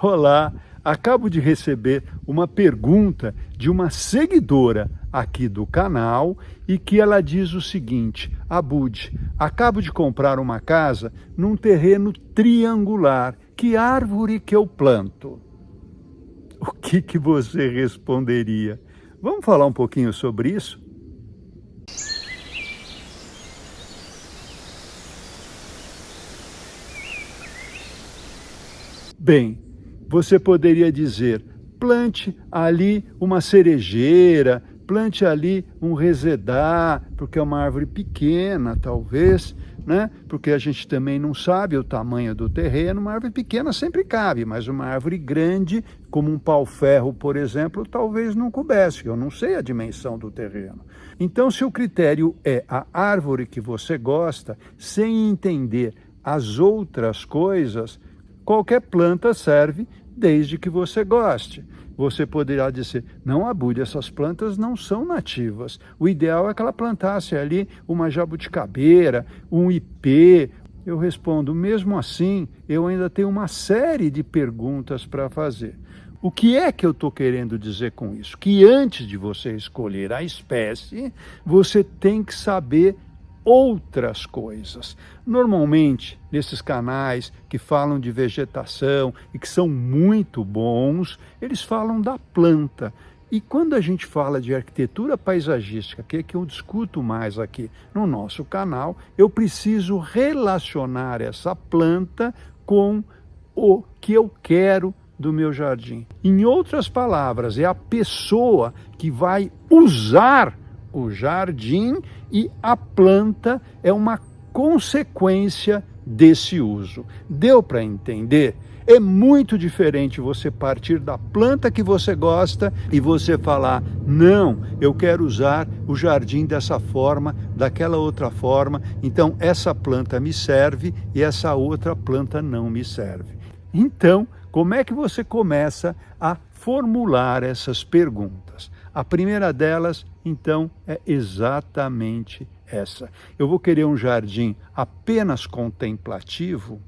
Olá, acabo de receber uma pergunta de uma seguidora aqui do canal e que ela diz o seguinte: Abud, acabo de comprar uma casa num terreno triangular, que árvore que eu planto? O que você responderia? Vamos falar um pouquinho sobre isso? Bem, você poderia dizer, plante ali uma cerejeira, plante ali um resedá, porque é uma árvore pequena, talvez, né? Porque a gente também não sabe o tamanho do terreno. Uma árvore pequena sempre cabe, mas uma árvore grande, como um pau-ferro, por exemplo, talvez não coubesse. Eu não sei a dimensão do terreno. Então, se o critério é a árvore que você gosta, sem entender as outras coisas, qualquer planta serve, desde que você goste. Você poderá dizer, não, Abud, essas plantas não são nativas. O ideal é que ela plantasse ali uma jabuticabeira, um ipê. Eu respondo, mesmo assim, eu ainda tenho uma série de perguntas para fazer. O que é que eu estou querendo dizer com isso? Que antes de você escolher a espécie, você tem que saber outras coisas. Normalmente, nesses canais que falam de vegetação e que são muito bons, eles falam da planta. E quando a gente fala de arquitetura paisagística, que é que eu discuto mais aqui no nosso canal, eu preciso relacionar essa planta com o que eu quero do meu jardim. Em outras palavras, é a pessoa que vai usar o jardim e a planta é uma consequência desse uso. Deu para entender? É muito diferente você partir da planta que você gosta e você falar, não, eu quero usar o jardim dessa forma, daquela outra forma, então essa planta me serve e essa outra planta não me serve. Então, como é que você começa a formular essas perguntas? A primeira delas, então, é exatamente essa. Eu vou querer um jardim apenas contemplativo?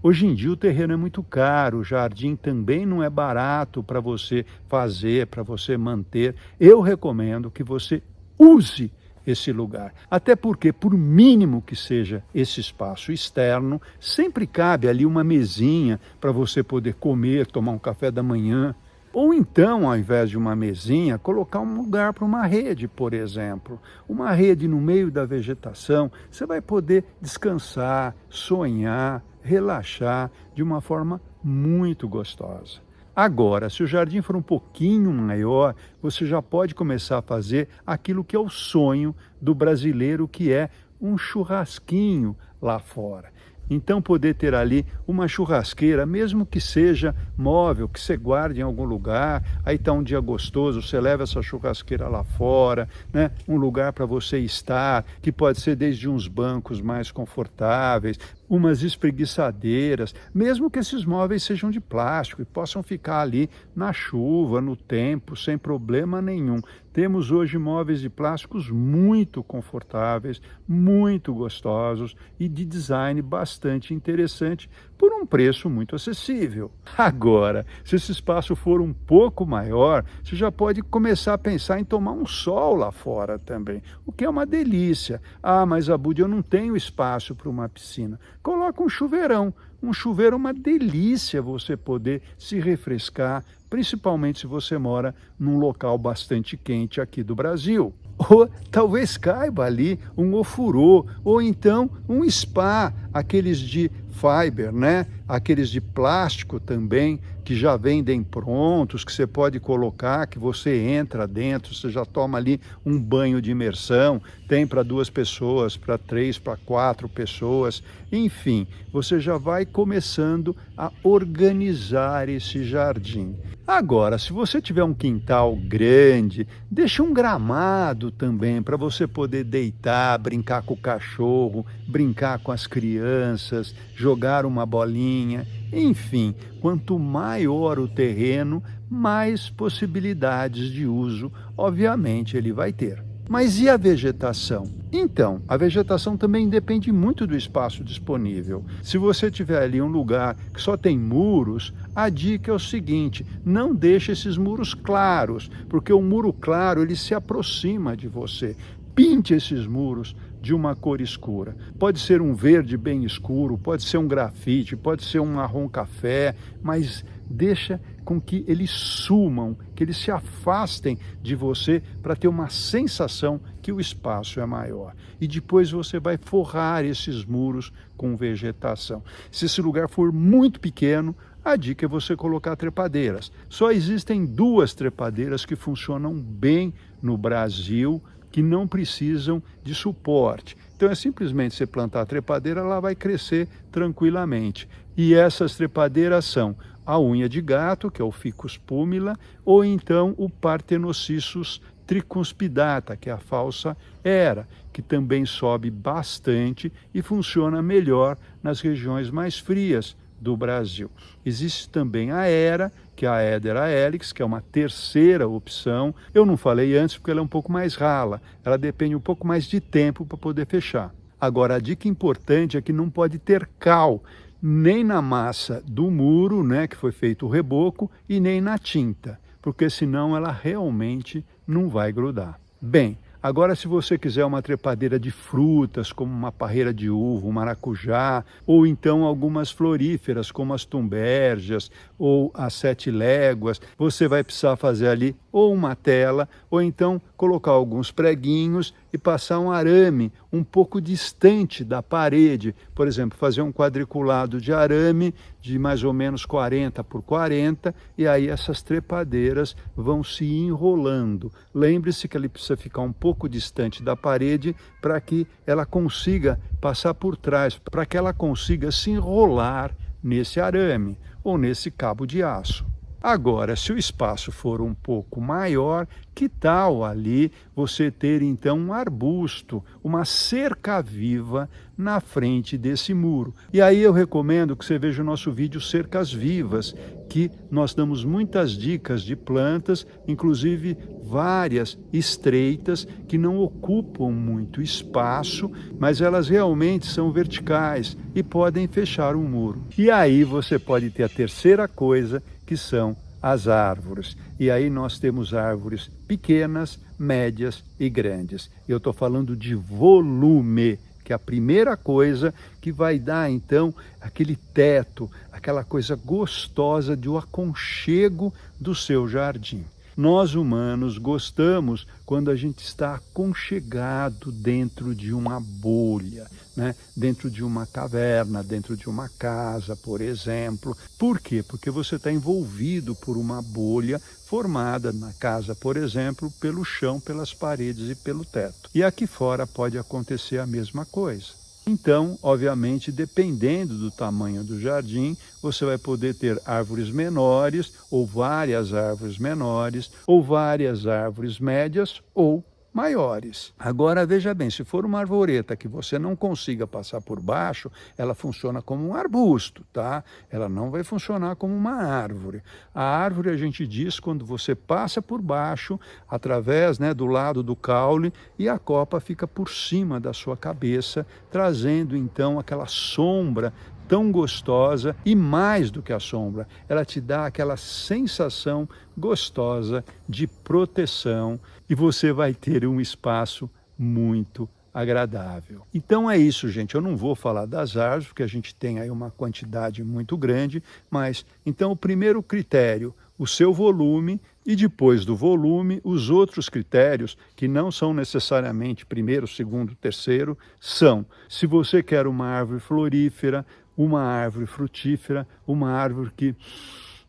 Hoje em dia o terreno é muito caro, o jardim também não é barato para você fazer, para você manter. Eu recomendo que você use esse lugar. Até porque, por mínimo que seja esse espaço externo, sempre cabe ali uma mesinha para você poder comer, tomar um café da manhã. Ou então, ao invés de uma mesinha, colocar um lugar para uma rede, por exemplo. Uma rede no meio da vegetação, você vai poder descansar, sonhar, relaxar de uma forma muito gostosa. Agora, se o jardim for um pouquinho maior, você já pode começar a fazer aquilo que é o sonho do brasileiro, que é um churrasquinho lá fora. Então, poder ter ali uma churrasqueira, mesmo que seja móvel, que você guarde em algum lugar, aí está um dia gostoso, você leva essa churrasqueira lá fora, né? Um lugar para você estar, que pode ser desde uns bancos mais confortáveis, umas espreguiçadeiras, mesmo que esses móveis sejam de plástico e possam ficar ali na chuva, no tempo, sem problema nenhum. Temos hoje móveis de plásticos muito confortáveis, muito gostosos e de design bastante interessante, por um preço muito acessível. Agora, se esse espaço for um pouco maior, você já pode começar a pensar em tomar um sol lá fora também, o que é uma delícia. Ah, mas Abud, eu não tenho espaço para uma piscina. Coloca um chuveirão. Um chuveiro é uma delícia você poder se refrescar, principalmente se você mora num local bastante quente aqui do Brasil. Ou talvez caiba ali um ofurô, ou então um spa, aqueles de fiber, né? Aqueles de plástico também, que já vendem prontos, que você pode colocar, que você entra dentro, você já toma ali um banho de imersão, tem para 2 pessoas, para 3, para 4 pessoas, enfim, você já vai começando a organizar esse jardim. Agora, se você tiver um quintal grande, deixa um gramado também para você poder deitar, brincar com o cachorro, brincar com as crianças, jogar uma bolinha, enfim, quanto maior o terreno, mais possibilidades de uso, obviamente, ele vai ter. Mas e a vegetação? Então, a vegetação também depende muito do espaço disponível. Se você tiver ali um lugar que só tem muros, a dica é o seguinte: não deixe esses muros claros, porque o muro claro ele se aproxima de você. Pinte esses muros de uma cor escura. Pode ser um verde bem escuro, pode ser um grafite, pode ser um marrom café, mas deixa com que eles sumam, que eles se afastem de você para ter uma sensação que o espaço é maior. E depois você vai forrar esses muros com vegetação. Se esse lugar for muito pequeno, a dica é você colocar trepadeiras. Só existem 2 trepadeiras que funcionam bem no Brasil, que não precisam de suporte. Então é simplesmente você plantar a trepadeira, ela vai crescer tranquilamente. E essas trepadeiras são a unha de gato, que é o Ficus pumila, ou então o Parthenocissus tricuspidata, que é a falsa era, que também sobe bastante e funciona melhor nas regiões mais frias do Brasil. Existe também a era, que é a Hedera helix, que é uma terceira opção. Eu não falei antes porque ela é um pouco mais rala, ela depende um pouco mais de tempo para poder fechar. Agora, a dica importante é que não pode ter cal, nem na massa do muro, né, que foi feito o reboco, e nem na tinta, porque senão ela realmente não vai grudar. Bem, agora se você quiser uma trepadeira de frutas, como uma parreira de uva, um maracujá, ou então algumas floríferas, como as tumbérgias ou as 7 léguas, você vai precisar fazer ali ou uma tela, ou então colocar alguns preguinhos e passar um arame um pouco distante da parede. Por exemplo, fazer um quadriculado de arame de mais ou menos 40 por 40, e aí essas trepadeiras vão se enrolando. Lembre-se que ele precisa ficar um pouco distante da parede para que ela consiga passar por trás, para que ela consiga se enrolar nesse arame ou nesse cabo de aço. Agora, se o espaço for um pouco maior, que tal ali você ter então um arbusto, uma cerca viva na frente desse muro? E aí eu recomendo que você veja o nosso vídeo Cercas Vivas, que nós damos muitas dicas de plantas, inclusive várias estreitas, que não ocupam muito espaço, mas elas realmente são verticais e podem fechar um muro. E aí você pode ter a terceira coisa, que são as árvores. E aí nós temos árvores pequenas, médias e grandes. Eu estou falando de volume, que é a primeira coisa que vai dar então aquele teto, aquela coisa gostosa de um aconchego do seu jardim. Nós humanos gostamos quando a gente está aconchegado dentro de uma bolha, né? Dentro de uma caverna, dentro de uma casa, por exemplo. Por quê? Porque você está envolvido por uma bolha formada na casa, por exemplo, pelo chão, pelas paredes e pelo teto. E aqui fora pode acontecer a mesma coisa. Então, obviamente, dependendo do tamanho do jardim, você vai poder ter árvores menores, ou várias árvores menores, ou várias árvores médias, ou maiores. Agora, veja bem, se for uma arvoreta que você não consiga passar por baixo, ela funciona como um arbusto, tá? Ela não vai funcionar como uma árvore. A árvore, a gente diz, quando você passa por baixo, através, né, do lado do caule, e a copa fica por cima da sua cabeça, trazendo, então, aquela sombra tão gostosa, e mais do que a sombra, ela te dá aquela sensação gostosa de proteção, e você vai ter um espaço muito agradável. Então é isso, gente. Eu não vou falar das árvores, porque a gente tem aí uma quantidade muito grande, mas então o primeiro critério, o seu volume, e depois do volume, os outros critérios, que não são necessariamente primeiro, segundo, terceiro, são: se você quer uma árvore florífera, uma árvore frutífera, uma árvore que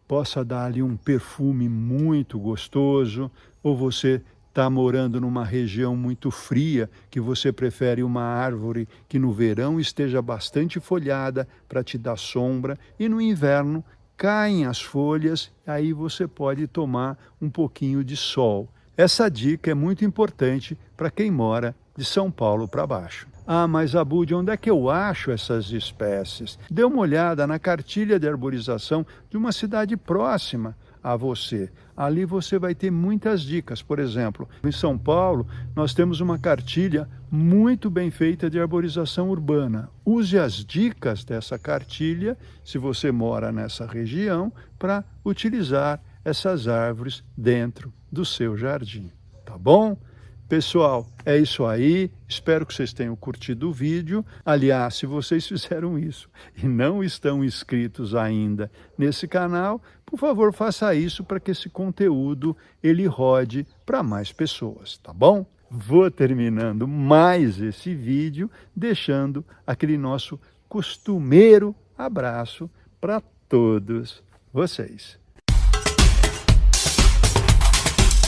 possa dar ali um perfume muito gostoso, ou você está morando numa região muito fria, que você prefere uma árvore que no verão esteja bastante folhada para te dar sombra, e no inverno caem as folhas, aí você pode tomar um pouquinho de sol. Essa dica é muito importante para quem mora de São Paulo para baixo. Ah, mas Abud, onde é que eu acho essas espécies? Dê uma olhada na cartilha de arborização de uma cidade próxima. a você. Ali você vai ter muitas dicas. Por exemplo, em São Paulo, nós temos uma cartilha muito bem feita de arborização urbana. Use as dicas dessa cartilha, se você mora nessa região, para utilizar essas árvores dentro do seu jardim. Tá bom? Pessoal, é isso aí. Espero que vocês tenham curtido o vídeo. Aliás, se vocês fizeram isso e não estão inscritos ainda nesse canal, por favor, faça isso para que esse conteúdo ele rode para mais pessoas, tá bom? Vou terminando mais esse vídeo, deixando aquele nosso costumeiro abraço para todos vocês.